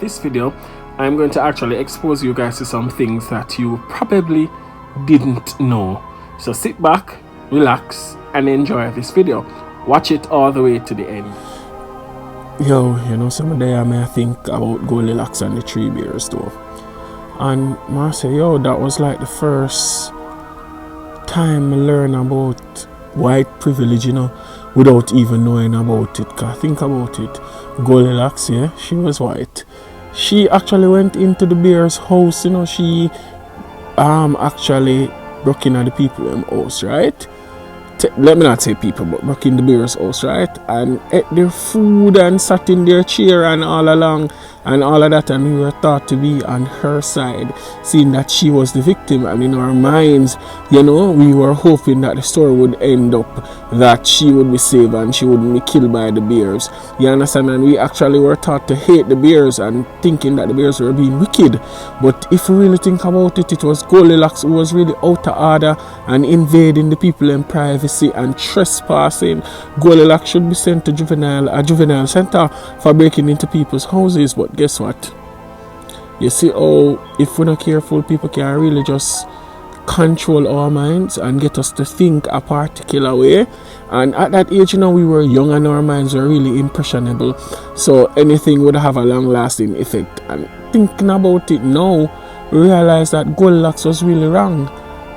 this video, I'm going to actually expose you guys to some things that you probably didn't know. So sit back, relax, and enjoy this video. Watch it all the way to the end. Yo, you know, some of the day I may think about Goldilocks and the Three Bears though. And I say, yo, that was like the first time I learned about white privilege, you know, without even knowing about it. Cause think about it, Goldilocks, yeah, she was white. She actually went into the bear's house, you know, she actually broke in at the people in the house, right? Let me not say people, but broke in the bear's house, right? And ate their food and sat in their chair and all along and all of that, and we were thought to be on her side, seeing that she was the victim. And in our minds, you know, we were hoping that the story would end up that she would be saved and she wouldn't be killed by the bears. You understand? And we actually were taught to hate the bears and thinking that the bears were being wicked. But if you really think about it, it was Goldilocks who was really out of order and invading the people in privacy and trespassing. Goldilocks should be sent to a juvenile center for breaking into people's houses. But guess what? You see, if we're not careful, people can really just control our minds and get us to think a particular way. And at that age, you know, we were young and our minds were really impressionable, so anything would have a long lasting effect. And thinking about it now, we realize that Goldilocks was really wrong,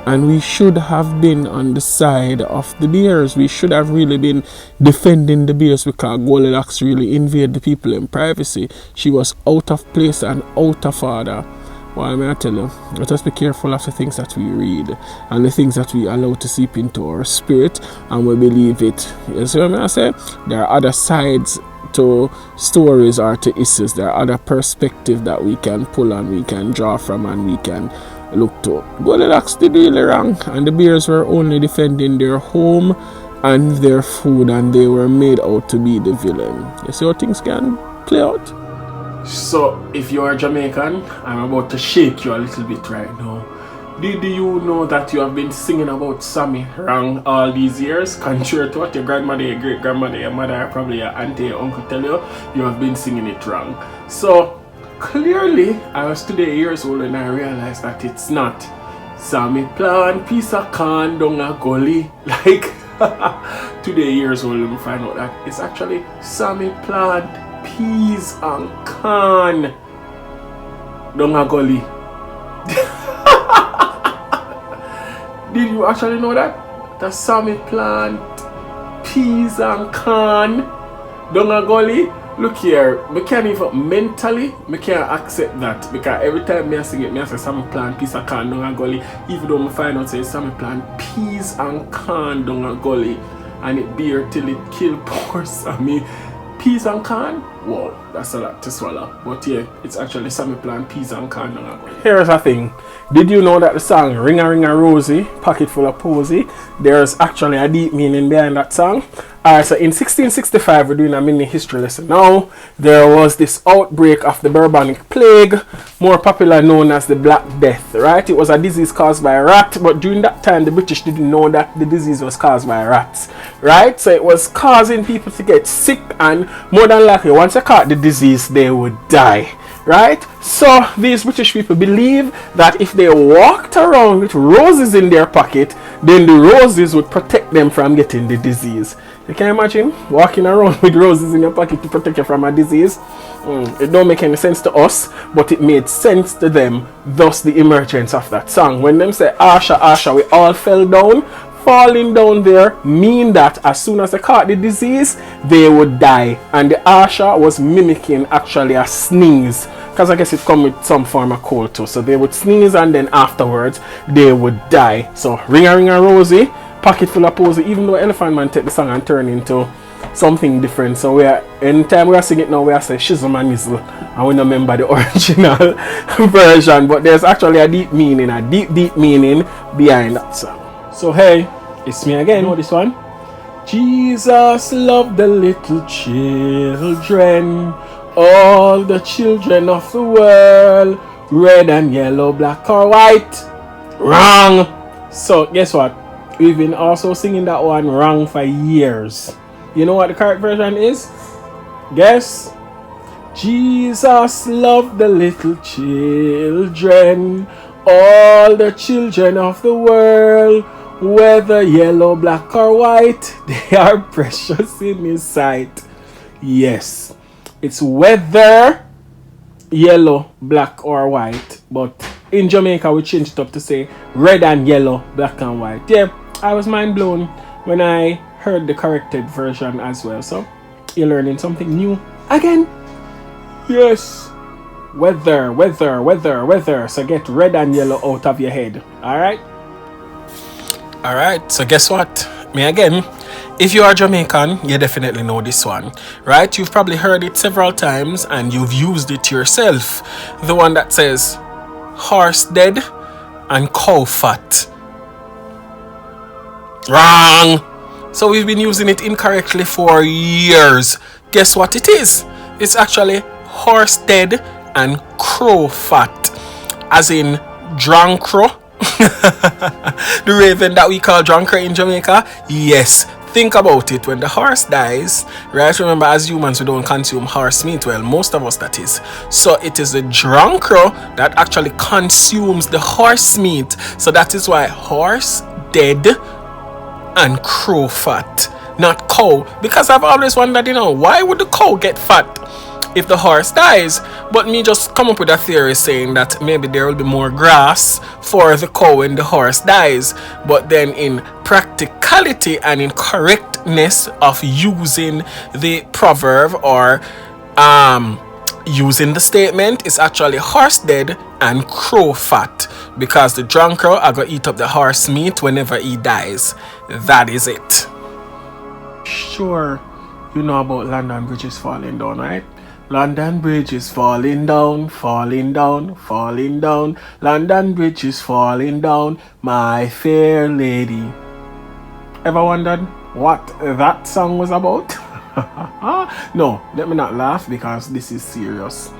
and we should have been on the side of the bears. We should have really been defending the bears, because Goldilocks really invaded the people in privacy. She was out of place and out of order. Well, may I tell you, let us be careful of the things that we read and the things that we allow to seep into our spirit and we believe it. You see what I say? There are other sides to stories or to issues. There are other perspectives that we can pull and we can draw from and we can look to. Goldilocks did really wrong, and the bears were only defending their home and their food, and they were made out to be the villain. You see how things can play out? So, if you are Jamaican, I'm about to shake you a little bit right now. Did you know that you have been singing about Sammy wrong all these years? Contrary to what your grandmother, your great-grandmother, your mother, probably your auntie, your uncle tell you, you have been singing it wrong. So, clearly, I was 2 years old and I realized that it's not Sammy plant piece of corn down a gully. Like, 2 years old, let me find out that it's actually Sammy plant peas and corn down a gully. Did you actually know that? The Sammy plant peas and corn down a gully? Look here, I can't even mentally, I can't accept that, because every time I sing it, I say Sammy plant peas and corn down a gully, even though I find out say Sammy plant peas and corn down a gully, and it bear till it kill poor Sammy. Peas and corn? Wow, that's a lot to swallow. But yeah, it's actually Sammy plant peas and corn. Here's a thing. Did you know that the song Ring a Ring a Rosie, Pocket Full of Posy, there's actually a deep meaning behind that song? Alright, so in 1665, we're doing a mini history lesson now. There was this outbreak of the bubonic plague, more popular known as the Black Death, right? It was a disease caused by a rat, but during that time, the British didn't know that the disease was caused by rats, right? So it was causing people to get sick, and more than likely, once they caught the disease, they would die, right? So these British people believe that if they walked around with roses in their pocket, then the roses would protect them from getting the disease. You can imagine walking around with roses in your pocket to protect you from a disease? It don't make any sense to us, but it made sense to them, thus the emergence of that song. When them say, Asha, Asha, we all fell down, falling down there mean that as soon as they caught the disease, they would die. And the Asha was mimicking actually a sneeze, because I guess it come with some form of cold too. So they would sneeze and then afterwards they would die. So Ring a Ring a Rosie, Pocket Full of Posy, even though Elephant Man take the song and turn into something different. So we are, anytime we are singing it now, we are saying Shizzle and Nizzle, and we don't remember the original version. But there's actually a deep meaning, deep meaning behind that song. So hey, it's me again. You know this one? Jesus loved the little children, all the children of the world, red and yellow, black or white. Wrong. So guess what? We've been also singing that one wrong for years. You know what the correct version is? Guess? Jesus loved the little children, all the children of the world, whether yellow, black, or white, they are precious in his sight. Yes, it's whether yellow, black, or white, but in Jamaica we changed it up to say red and yellow, black and white. Yeah, I was mind blown when I heard the corrected version as well. So you're learning something new again. Yes, weather. So get red and yellow out of your head. Alright, so guess what? Me again. If you are Jamaican, you definitely know this one, right? You've probably heard it several times and you've used it yourself. The one that says horse dead and cow fat. Wrong! So we've been using it incorrectly for years. Guess what it is? It's actually horse dead and crow fat. As in drunk crow. The raven that we call drunk crow in Jamaica. Yes. Think about it. When the horse dies, right? Remember, as humans, we don't consume horse meat. Well, most of us, that is. So it is the drunk crow that actually consumes the horse meat. So that is why horse dead and crow fat, not cow. Because I've always wondered, why would the cow get fat if the horse dies? But me just come up with a theory saying that maybe there will be more grass for the cow when the horse dies. But then in practicality and in correctness of using the proverb or using the statement, it's actually horse dead and crow fat, because the drunk crow are gonna eat up the horse meat whenever he dies. That is it. Sure, you know about London Bridge is falling down, right? London Bridge is falling down, falling down, falling down. London Bridge is falling down, my fair lady. Ever wondered what that song was about? No, let me not laugh because this is serious.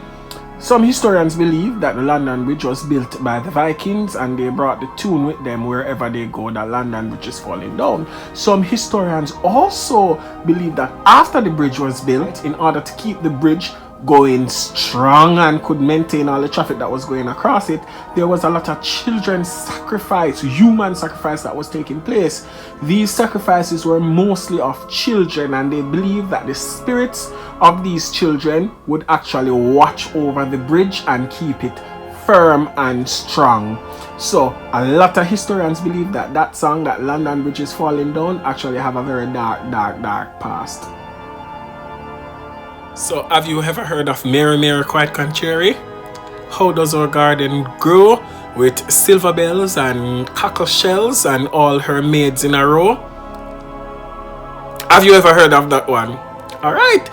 Some historians believe that the London Bridge was built by the Vikings and they brought the tune with them wherever they go, that London Bridge is falling down. Some historians also believe that after the bridge was built, in order to keep the bridge going strong and could maintain all the traffic that was going across it, there was a lot of children's sacrifice, human sacrifice that was taking place. These sacrifices were mostly of children, and they believed that the spirits of these children would actually watch over the bridge and keep it firm and strong. So a lot of historians believe that that song, that London Bridge is falling down, actually have a very dark past. So have you ever heard of Mary Mary Quite Contrary? How does our garden grow with silver bells and cockle shells and all her maids in a row? Have you ever heard of that one? Alright,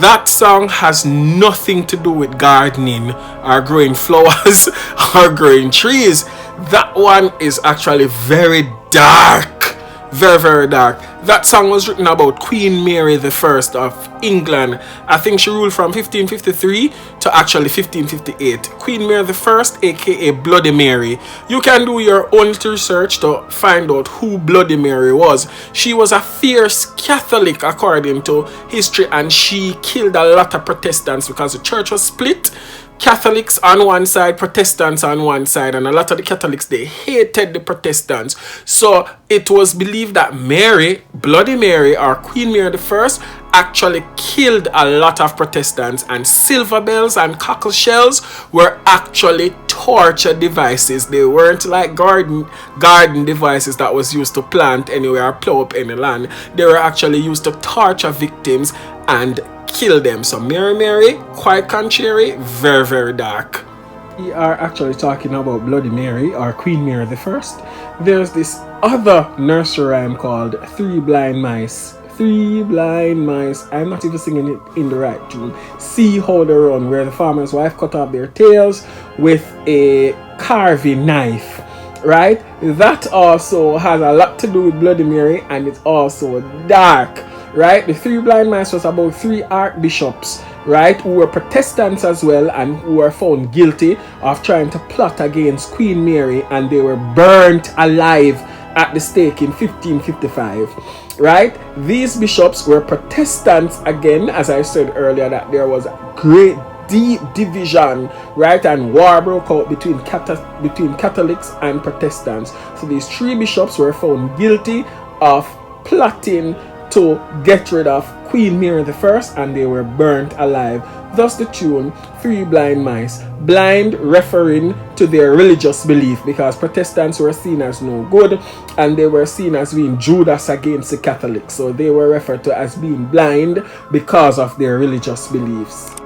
that song has nothing to do with gardening or growing flowers or growing trees. That one is actually very dark. Very, very dark. That song was written about Queen Mary the First of England. I think she ruled from 1553 to actually 1558. Queen Mary the First, aka Bloody Mary. You can do your own research to find out who Bloody Mary was. She was a fierce Catholic according to history, and she killed a lot of Protestants because the church was split. Catholics on one side, Protestants on one side, and a lot of the Catholics, they hated the Protestants. So it was believed that Mary, Bloody Mary, or Queen Mary the First, actually killed a lot of Protestants, and silver bells and cockle shells were actually torture devices. They weren't like garden devices that was used to plant anywhere or plow up any land. They were actually used to torture victims and kill them. So Mary Quite Contrary, very, very dark. We are actually talking about Bloody Mary or Queen Mary the First. There's this other nursery rhyme called Three Blind Mice. Three blind mice, I'm not even singing it in the right tune. See how they run, where the farmer's wife cut off their tails with a carving knife, right? That also has a lot to do with Bloody Mary, and it's also dark, right? The Three Blind Mice was about three archbishops, right, who were Protestants as well, and who were found guilty of trying to plot against Queen Mary, and they were burnt alive at the stake in 1555, right? These bishops were Protestants again, as I said earlier, that there was great deep division, right, and war broke out between Catholics and Protestants. So these three bishops were found guilty of plotting to get rid of Queen Mary I, and they were burnt alive. Thus the tune Three Blind Mice. Blind referring to their religious belief, because Protestants were seen as no good and they were seen as being Judas against the Catholics. So they were referred to as being blind because of their religious beliefs.